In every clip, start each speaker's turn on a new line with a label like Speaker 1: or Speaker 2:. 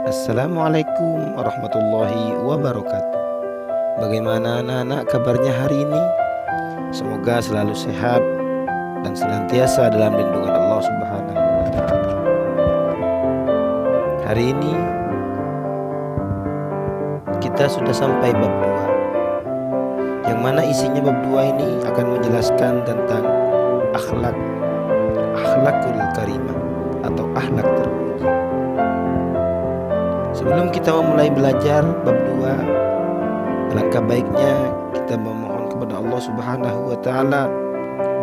Speaker 1: Assalamualaikum warahmatullahi wabarakatuh. Bagaimana anak-anak kabarnya hari ini? Semoga selalu sehat dan senantiasa dalam lindungan Allah Subhanahu wa Ta'ala. Hari ini kita sudah sampai bab 2, yang mana isinya bab 2 ini akan menjelaskan tentang akhlakul karimah atau akhlak terpuji. Sebelum kita memulai belajar bab 2, alangkah baiknya kita memohon kepada Allah Subhanahu wa Ta'ala,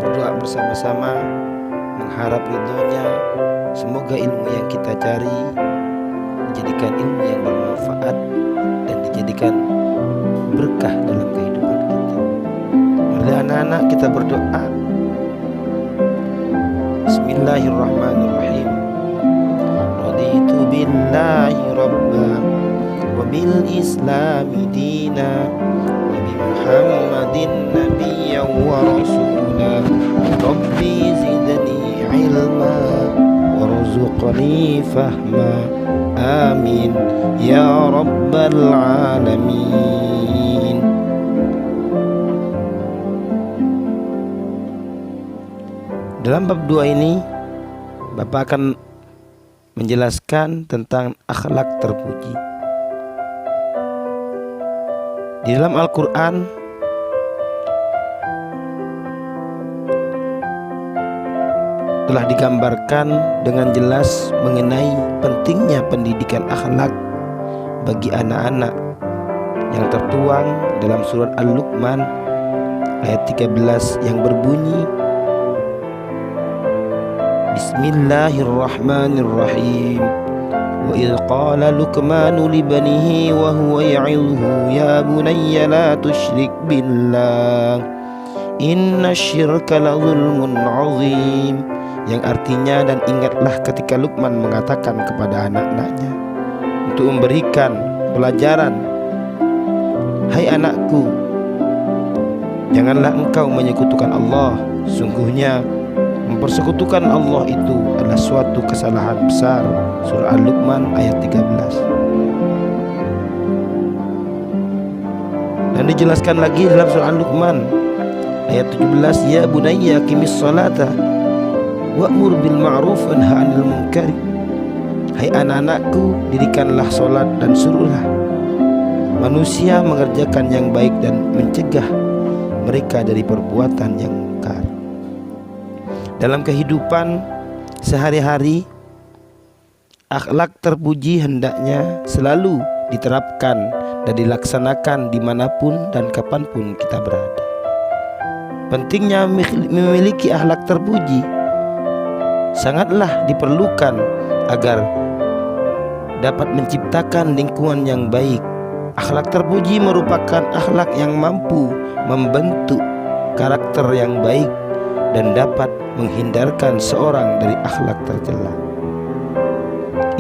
Speaker 1: berdoa bersama-sama, mengharap ridhonya. Semoga ilmu yang kita cari dijadikan ilmu yang bermanfaat dan dijadikan berkah dalam kehidupan kita. Mari anak-anak kita berdoa. Bismillahirrahmanirrahim. Raditu billahi rabba wa bil islami dina wa bi muhammadin nabiyyan wa rasula. Rabbi zidni ilma warzuqni fahma. Amin ya rabbal alamin. Dalam bab 2 ini Bapak akan menjelaskan tentang akhlak terpuji. Di dalam Al-Quran telah digambarkan dengan jelas mengenai pentingnya pendidikan akhlak bagi anak-anak, yang tertuang dalam surat Al-Luqman ayat 13 yang berbunyi, Bismillahirrahmanirrahim. Wa idh qala Luqmanu li banihi wa huwa ya'idhuhu ya bunayya la tusyrik billah inna syirka la zulmun 'azim. Yang artinya, dan ingatlah ketika Luqman mengatakan kepada anak-anaknya untuk memberikan pelajaran, hai anakku, janganlah engkau menyekutukan Allah. Sungguhnya mempersekutukan Allah itu adalah suatu kesalahan besar. Surah Al-Luqman ayat 13. Dan dijelaskan lagi dalam surah Al-Luqman ayat 17, ya bunayya aqimis sholata wa'mur bil ma'ruf wanha 'anil munkar. Hai anak-anakku, dirikanlah sholat dan suruhlah manusia mengerjakan yang baik dan mencegah mereka dari perbuatan yang mungkar. Dalam kehidupan sehari-hari, akhlak terpuji hendaknya selalu diterapkan dan dilaksanakan dimanapun dan kapanpun kita berada. Pentingnya memiliki akhlak terpuji sangatlah diperlukan agar dapat menciptakan lingkungan yang baik. Akhlak terpuji merupakan akhlak yang mampu membentuk karakter yang baik dan dapat menghindarkan seorang dari akhlak tercela.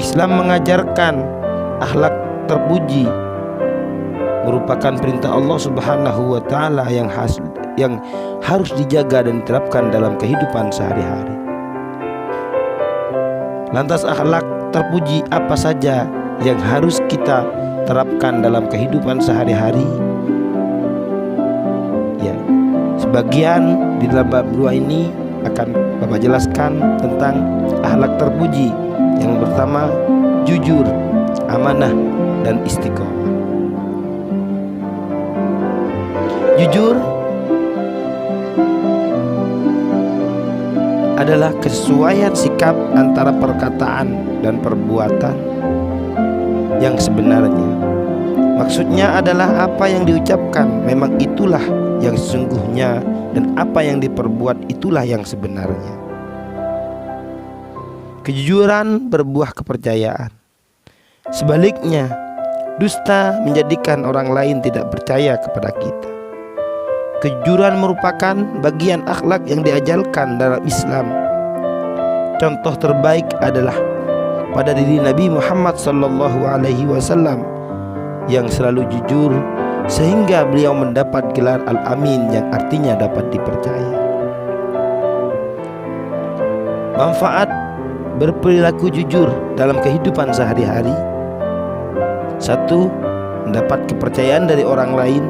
Speaker 1: Islam mengajarkan akhlak terpuji merupakan perintah Allah Subhanahu wa Ta'ala yang harus dijaga dan diterapkan dalam kehidupan sehari-hari. Lantas akhlak terpuji apa saja yang harus kita terapkan dalam kehidupan sehari-hari? Ya, sebagian di dalam bab 2 ini akan Bapak jelaskan tentang akhlak terpuji. Yang pertama, jujur, amanah, dan istiqomah. Jujur adalah kesesuaian sikap antara perkataan dan perbuatan yang sebenarnya. Maksudnya adalah apa yang diucapkan memang itulah yang sesungguhnya, dan apa yang diperbuat itulah yang sebenarnya. Kejujuran berbuah kepercayaan. Sebaliknya, dusta menjadikan orang lain tidak percaya kepada kita. Kejujuran merupakan bagian akhlak yang diajarkan dalam Islam. Contoh terbaik adalah pada diri Nabi Muhammad SAW yang selalu jujur, sehingga beliau mendapat gelar Al-Amin yang artinya dapat dipercaya. Manfaat berperilaku jujur dalam kehidupan sehari-hari. Satu, mendapat kepercayaan dari orang lain.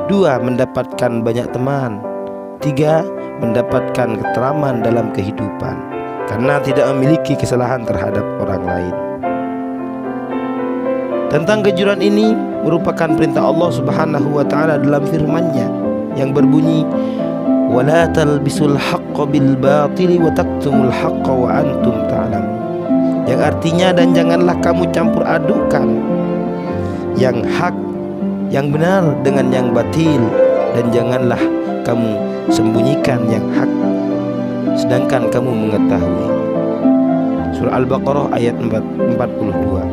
Speaker 1: Dua, mendapatkan banyak teman. Tiga, mendapatkan keteraman dalam kehidupan karena tidak memiliki kesalahan terhadap orang lain. Tentang kejujuran ini merupakan perintah Allah Subhanahu wa taala dalam firman-Nya yang berbunyi, "Wala talbisul haqqo bil batili wa taktumul haqqo wa antum ta'lamun." Yang artinya, dan janganlah kamu campur adukan yang hak, yang benar dengan yang batil, dan janganlah kamu sembunyikan yang hak sedangkan kamu mengetahui. Surah Al-Baqarah ayat 42.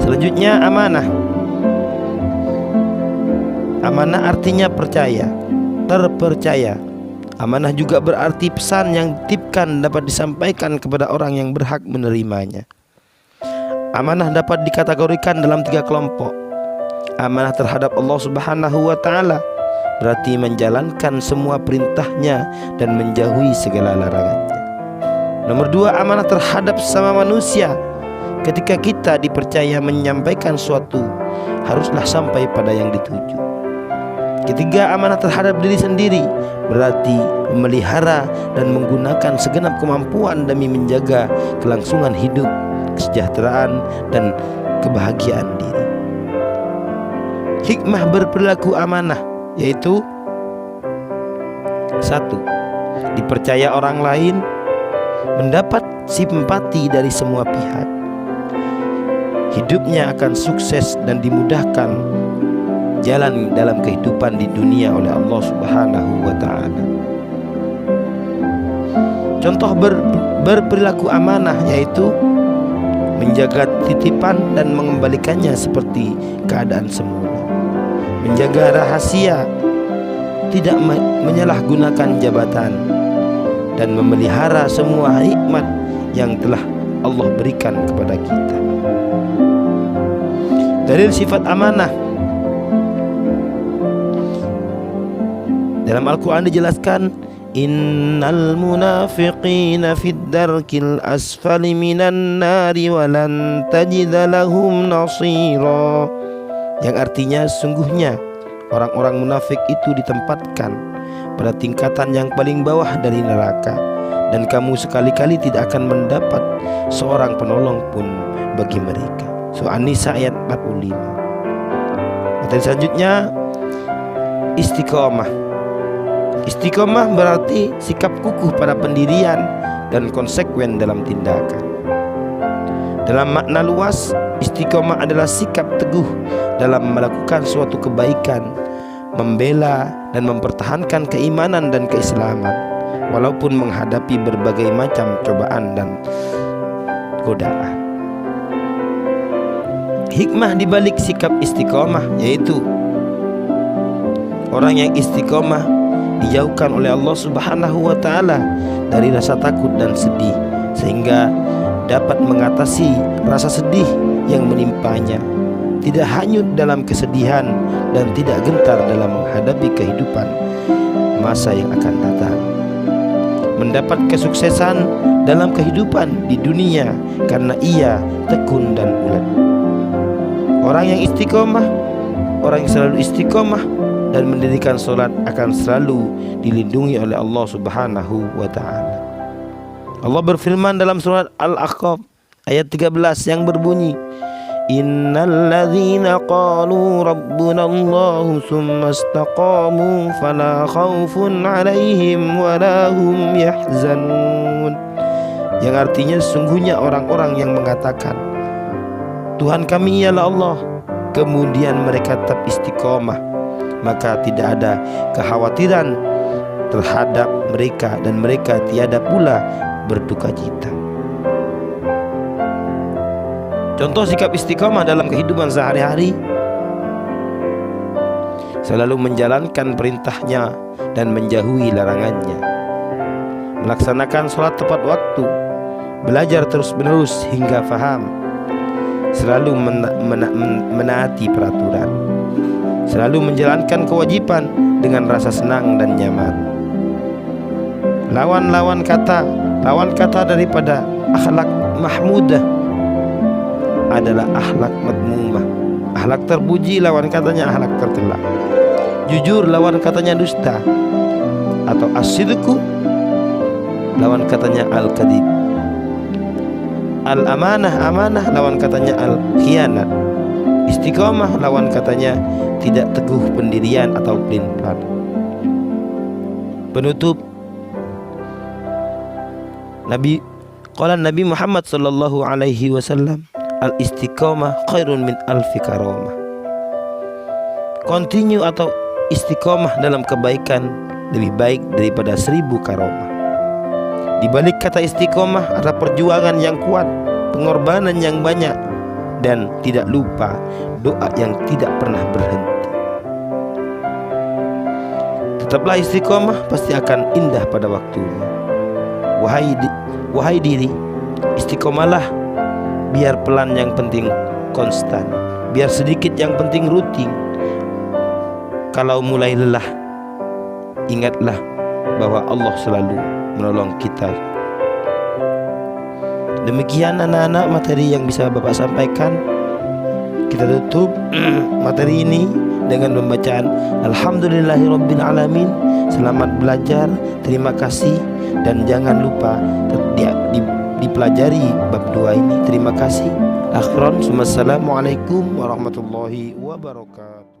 Speaker 1: Selanjutnya, amanah. Amanah artinya percaya, terpercaya. Amanah juga berarti pesan yang dititipkan dapat disampaikan kepada orang yang berhak menerimanya. Amanah dapat dikategorikan dalam 3 kelompok. Amanah terhadap Allah Subhanahu wa taala berarti menjalankan semua perintahnya dan menjauhi segala larangannya. Nomor 2, amanah terhadap sesama manusia. Ketika kita dipercaya menyampaikan suatu, haruslah sampai pada yang dituju. Ketiga, amanah terhadap diri sendiri berarti memelihara dan menggunakan segenap kemampuan demi menjaga kelangsungan hidup, kesejahteraan, dan kebahagiaan diri. Hikmah berperilaku amanah yaitu: 1. Dipercaya orang lain, mendapat simpati dari semua pihak. Hidupnya akan sukses dan dimudahkan jalan dalam kehidupan di dunia oleh Allah Subhanahu wa taala. Contoh berperilaku amanah yaitu menjaga titipan dan mengembalikannya seperti keadaan semula. Menjaga rahasia, tidak menyalahgunakan jabatan, dan memelihara semua nikmat yang telah Allah berikan kepada kita. Dalil sifat amanah. Dalam Al-Quran dijelaskan, innal munafiqina fid darkil asfali minan nari walan tajida lahum nasira. Yang artinya, sungguhnya orang-orang munafik itu ditempatkan pada tingkatan yang paling bawah dari neraka, dan kamu sekali-kali tidak akan mendapat seorang penolong pun bagi mereka. Surah An-Nisa ayat 45. Materi selanjutnya, istiqomah. Istiqomah berarti sikap kukuh pada pendirian dan konsekuen dalam tindakan. Dalam makna luas, istiqomah adalah sikap teguh dalam melakukan suatu kebaikan, membela dan mempertahankan keimanan dan keislaman walaupun menghadapi berbagai macam cobaan dan godaan. Hikmah dibalik sikap istiqomah yaitu orang yang istiqomah dijauhkan oleh Allah Subhanahu wa taala dari rasa takut dan sedih, sehingga dapat mengatasi rasa sedih yang menimpanya, tidak hanyut dalam kesedihan dan tidak gentar dalam menghadapi kehidupan masa yang akan datang. Mendapat kesuksesan dalam kehidupan di dunia karena ia tekun dan ulet. Orang yang istiqomah, orang yang selalu istiqomah dan mendirikan solat akan selalu dilindungi oleh Allah Subhanahu wa ta'ala. Allah berfirman dalam surat Al-Ahqaf ayat 13 yang berbunyi, innal ladzina qalu rabbuna Allahu tsumma istaqamu fala khaufun 'alaihim wala hum yahzanun. Yang artinya, sungguhnya orang-orang yang mengatakan Tuhan kami ialah Allah, kemudian mereka tetap istiqomah, maka tidak ada kekhawatiran terhadap mereka dan mereka tiada pula berduka cita. Contoh sikap istiqomah dalam kehidupan sehari-hari: selalu menjalankan perintahnya dan menjauhi larangannya, melaksanakan sholat tepat waktu, belajar terus-menerus hingga faham, selalu menaati peraturan, selalu menjalankan kewajiban dengan rasa senang dan nyaman. Lawan kata daripada akhlak mahmudah adalah akhlak madmumah. Akhlak terpuji lawan katanya akhlak tercela. Jujur lawan katanya dusta, atau as-sidqu lawan katanya al-kadhib. Al-amanah, amanah lawan katanya al-khianat. Istiqomah lawan katanya tidak teguh pendirian atau pelin-pelan. Penutup, Nabi Muhammad sallallahu alaihi wasallam, al-istiqomah khairun min alfi karamah. Continue atau istiqomah dalam kebaikan lebih baik daripada 1000 karamah. Di balik kata istiqomah ada perjuangan yang kuat, pengorbanan yang banyak, dan tidak lupa doa yang tidak pernah berhenti. Tetaplah istiqomah, pasti akan indah pada waktunya. Wahai diri, istiqomahlah, biar pelan yang penting konstan, biar sedikit yang penting rutin. Kalau mulai lelah, ingatlah bahwa Allah selalu menolong kita. Demikian anak-anak materi yang bisa Bapak sampaikan. Kita tutup materi ini dengan pembacaan Alhamdulillahirabbil alamin. Selamat belajar, terima kasih, dan jangan lupa dipelajari bab 2 ini. Terima kasih. Akhron, assalamualaikum warahmatullahi wabarakatuh.